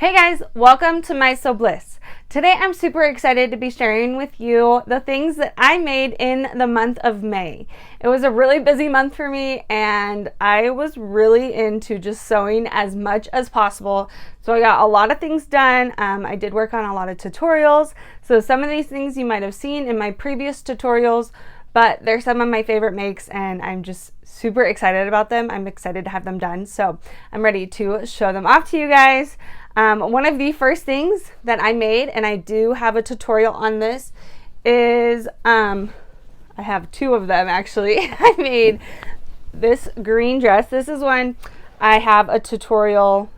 Hey guys, welcome to My Sew Bliss. Today I'm super excited to be sharing with you the things that I made in the month of May. It was a really busy month for me and I was really into just sewing as much as possible. So I got a lot of things done. I did work on a lot of tutorials. So some of these things you might have seen in my previous tutorials, but they're some of my favorite makes and I'm just super excited about them. I'm excited to have them done. So I'm ready to show them off to you guys. One of the first things that I made, and I do have a tutorial on this, is I have two of them actually. I made this green dress. This is one I have a tutorial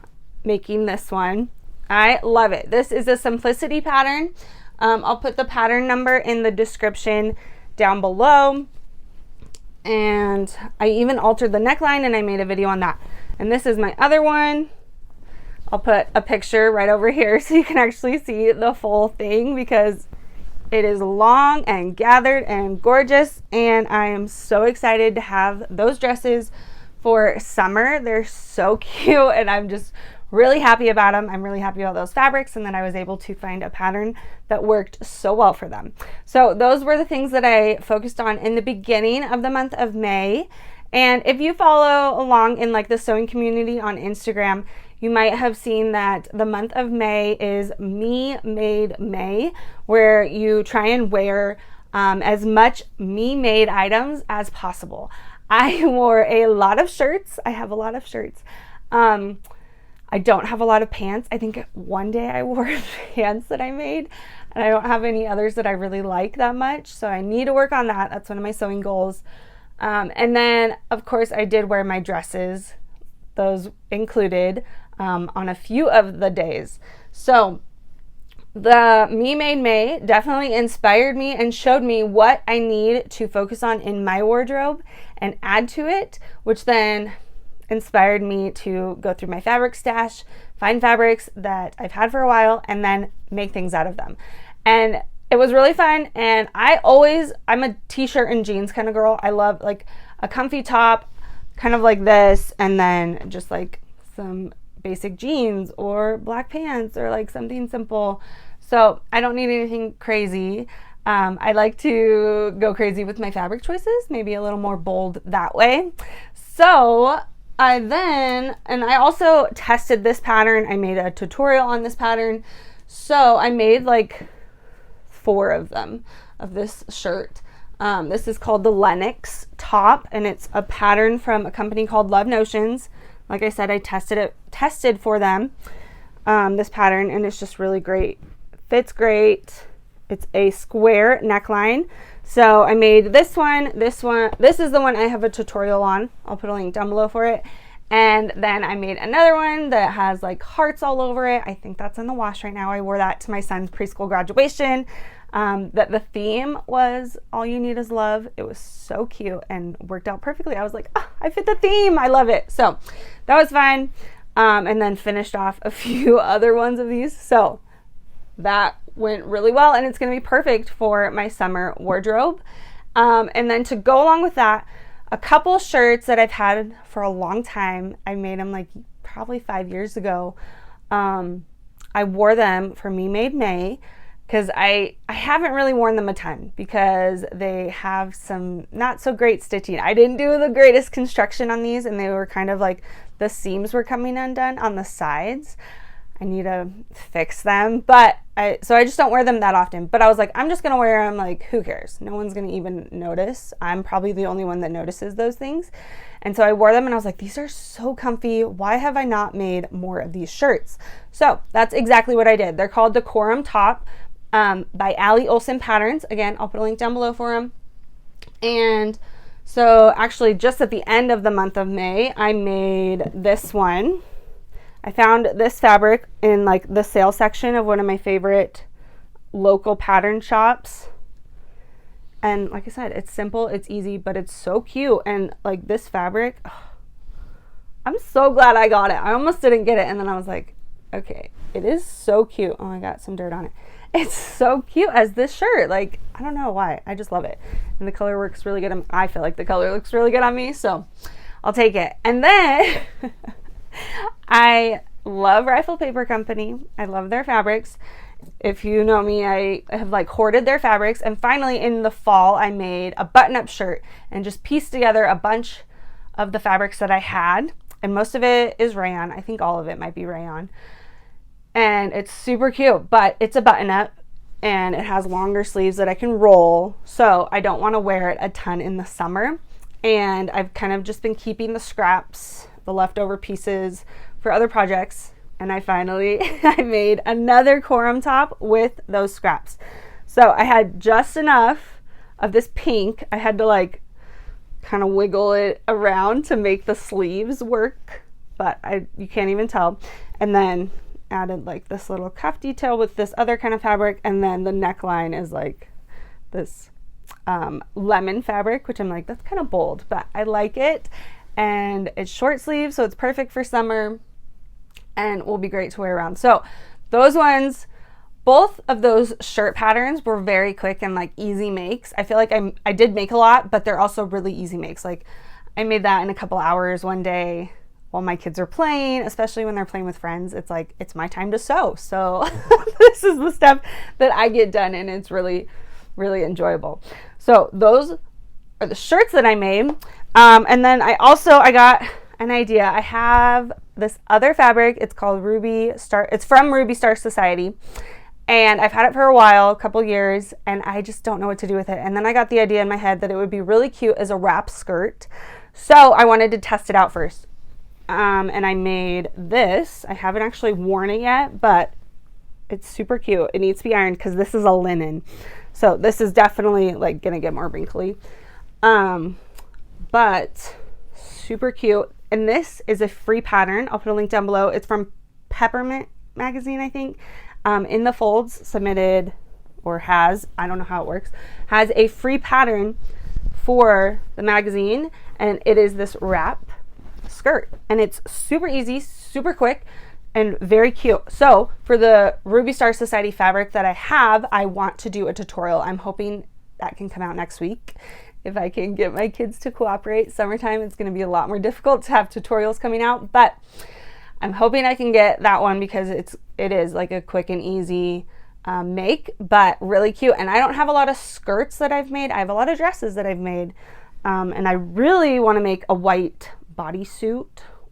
making this one. I love it. This is a simplicity pattern. I'll put the pattern number in the description down below. And I even altered the neckline and I made a video on that. And this is my other one. I'll put a picture right over here so you can actually see the full thing because it is long and gathered and gorgeous, and I am so excited to have those dresses for summer. They're so cute and I'm just really happy about them. I'm really happy about those fabrics, and then I was able to find a pattern that worked so well for them. So those were the things that I focused on in the beginning of the month of May. And if you follow along in like the sewing community on Instagram, you might have seen that the month of May is Me Made May, where you try and wear as much me-made items as possible. I wore a lot of shirts. I have a lot of shirts. I don't have a lot of pants. I think one day I wore pants that I made, and I don't have any others that I really like that much. So I need to work on that. That's one of my sewing goals. And then, of course, I did wear my dresses. Those included on a few of the days. So the Me Made May definitely inspired me and showed me what I need to focus on in my wardrobe and add to it, which then inspired me to go through my fabric stash, find fabrics that I've had for a while, and then make things out of them. And it was really fun. And I'm a t-shirt and jeans kind of girl. I love like a comfy top, kind of like this, and then just like some basic jeans or black pants or like something simple. So I don't need anything crazy. I like to go crazy with my fabric choices, maybe a little more bold that way. So I also tested this pattern. I made a tutorial on this pattern. So I made like 4 of them of this shirt. This is called the Lenox top, and it's a pattern from a company called Love Notions. Like I said, I tested for them, this pattern, and it's just really great. Fits great. It's a square neckline. So I made this one. This is the one I have a tutorial on. I'll put a link down below for it. And then I made another one that has like hearts all over it. I think that's in the wash right now. I wore that to my son's preschool graduation. That the theme was All You Need Is Love. It was so cute and worked out perfectly. I was like, oh, I fit the theme. I love it. So that was fun. And then finished off a few other ones of these. So that went really well, and it's going to be perfect for my summer wardrobe. And then to go along with that, a couple shirts that I've had for a long time. I made them like probably 5 years ago. I wore them for Me Made May, because I haven't really worn them a ton because they have some not so great stitching. I didn't do the greatest construction on these, and they were kind of like the seams were coming undone on the sides. I need to fix them, so I just don't wear them that often. But I was like, I'm just gonna wear them, like who cares? No one's gonna even notice. I'm probably the only one that notices those things. And so I wore them and I was like, these are so comfy. Why have I not made more of these shirts? So that's exactly what I did. They're called Decorum Top by Allie Olson Patterns. Again, I'll put a link down below for them. And so actually just at the end of the month of May, I made this one. I found this fabric in like the sale section of one of my favorite local pattern shops. And like I said, it's simple, it's easy, but it's so cute. And like this fabric, I'm so glad I got it. I almost didn't get it. And then I was like, okay, it is so cute. Oh, I got some dirt on it. It's so cute as this shirt. Like, I don't know why. I just love it. And the color works really good. I feel like the color looks really good on me. So I'll take it. And then I love Rifle Paper Company. I love their fabrics. If you know me, I have like hoarded their fabrics. And finally in the fall, I made a button-up shirt and just pieced together a bunch of the fabrics that I had. And most of it is rayon. I think all of it might be rayon. And it's super cute, but it's a button-up and it has longer sleeves that I can roll. So I don't want to wear it a ton in the summer. And I've kind of just been keeping the scraps, the leftover pieces for other projects. And I made another Corum top with those scraps. So I had just enough of this pink. I had to like kind of wiggle it around to make the sleeves work, but you can't even tell. And then added like this little cuff detail with this other kind of fabric. And then the neckline is like this lemon fabric, which I'm like, that's kind of bold, but I like it. And it's short sleeve, so it's perfect for summer and will be great to wear around. So those ones, both of those shirt patterns were very quick and like easy makes. I feel like I did make a lot, but they're also really easy makes. Like I made that in a couple hours one day while my kids are playing, especially when they're playing with friends. It's like, it's my time to sew. So this is the stuff that I get done, and it's really, really enjoyable. So those are the shirts that I made. And then I got an idea. I have this other fabric. It's called Ruby Star. It's from Ruby Star Society. And I've had it for a while, a couple years, and I just don't know what to do with it. And then I got the idea in my head that it would be really cute as a wrap skirt. So I wanted to test it out first. And I made this. I haven't actually worn it yet, but it's super cute. It needs to be ironed because this is a linen. So this is definitely like gonna get more wrinkly. But super cute. And this is a free pattern. I'll put a link down below. It's from Peppermint Magazine, I think. In the folds submitted, or has, I don't know how it works, has a free pattern for the magazine, and it is this wrap skirt, and it's super easy, super quick, and very cute. So for the Ruby Star Society fabric that I have, I want to do a tutorial. I'm hoping that can come out next week if I can get my kids to cooperate. Summertime, it's going to be a lot more difficult to have tutorials coming out, but I'm hoping I can get that one because it is like a quick and easy make, but really cute. And I don't have a lot of skirts that I've made. I have a lot of dresses that I've made. And I really want to make a white bodysuit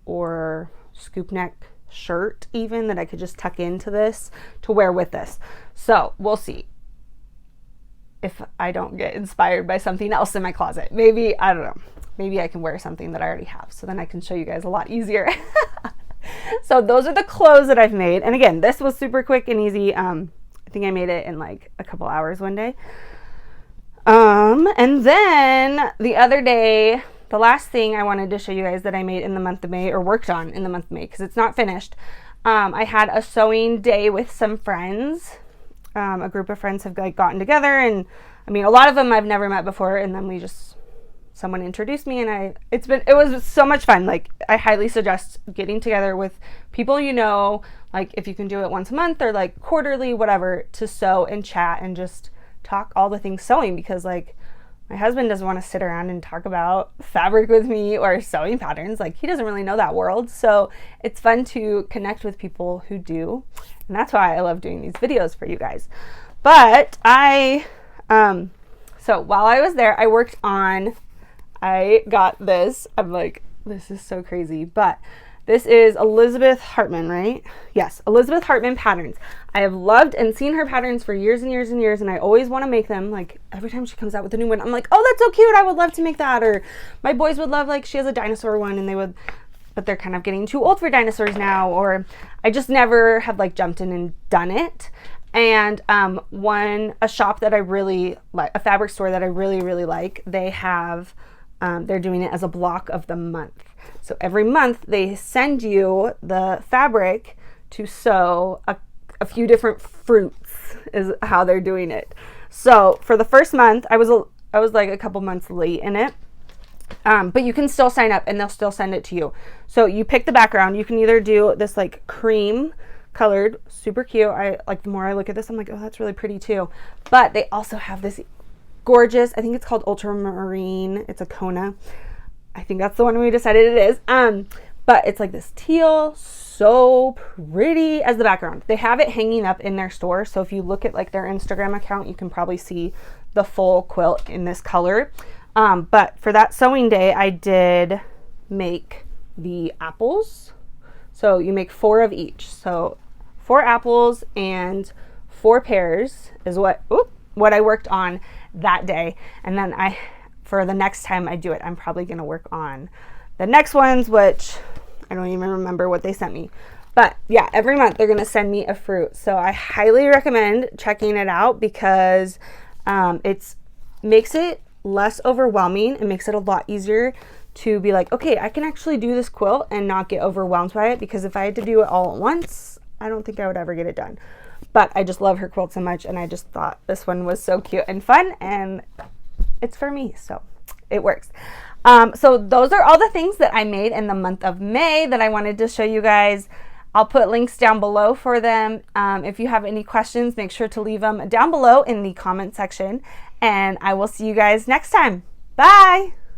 or scoop neck shirt even that I could just tuck into this to wear with this. So we'll see if I don't get inspired by something else in my closet. Maybe, I don't know, maybe I can wear something that I already have, so then I can show you guys a lot easier. So those are the clothes that I've made. And again, this was super quick and easy. I think I made it in like a couple hours one day. And then the other day, the last thing I wanted to show you guys that I made in the month of May, or worked on in the month of May, because it's not finished. I had a sewing day with some friends. A group of friends have like gotten together, and I mean, a lot of them I've never met before, and then someone introduced me, and it was so much fun. Like, I highly suggest getting together with people you know, like if you can do it once a month or like quarterly, whatever, to sew and chat and just talk all the things sewing, because like my husband doesn't want to sit around and talk about fabric with me or sewing patterns. Like, he doesn't really know that world. So it's fun to connect with people who do. And that's why I love doing these videos for you guys. But so while I was there, I got this. I'm like, this is so crazy. But this is Elizabeth Hartman, right? Yes, Elizabeth Hartman patterns. I have loved and seen her patterns for years and years and years, and I always want to make them. Like, every time she comes out with a new one, I'm like, oh, that's so cute. I would love to make that. Or my boys would love, like, she has a dinosaur one, and but they're kind of getting too old for dinosaurs now. Or I just never have like jumped in and done it. And a shop that I really like, a fabric store that I really, really like, they have, they're doing it as a block of the month. So every month they send you the fabric to sew a few different fruits is how they're doing it. So for the first month, I was like a couple months late in it. But you can still sign up and they'll still send it to you. So you pick the background. You can either do this like cream colored, super cute. The more I look at this, I'm like, oh, that's really pretty too. But they also have this gorgeous, I think it's called ultramarine. It's a Kona. I think that's the one we decided it is. but it's like this teal, so pretty as the background. They have it hanging up in their store, so if you look at like their Instagram account, you can probably see the full quilt in this color. But for that sewing day, I did make the apples. So you make 4 of each. So 4 apples and 4 pears is what I worked on that day. And then for the next time I do it, I'm probably going to work on the next ones, which I don't even remember what they sent me. But yeah, every month they're going to send me a fruit. So I highly recommend checking it out because it makes it less overwhelming. It makes it a lot easier to be like, okay, I can actually do this quilt and not get overwhelmed by it, because if I had to do it all at once, I don't think I would ever get it done. But I just love her quilt so much, and I just thought this one was so cute and fun, and it's for me, so it works. So those are all the things that I made in the month of May that I wanted to show you guys. I'll put links down below for them. If you have any questions, make sure to leave them down below in the comment section, and I will see you guys next time. Bye!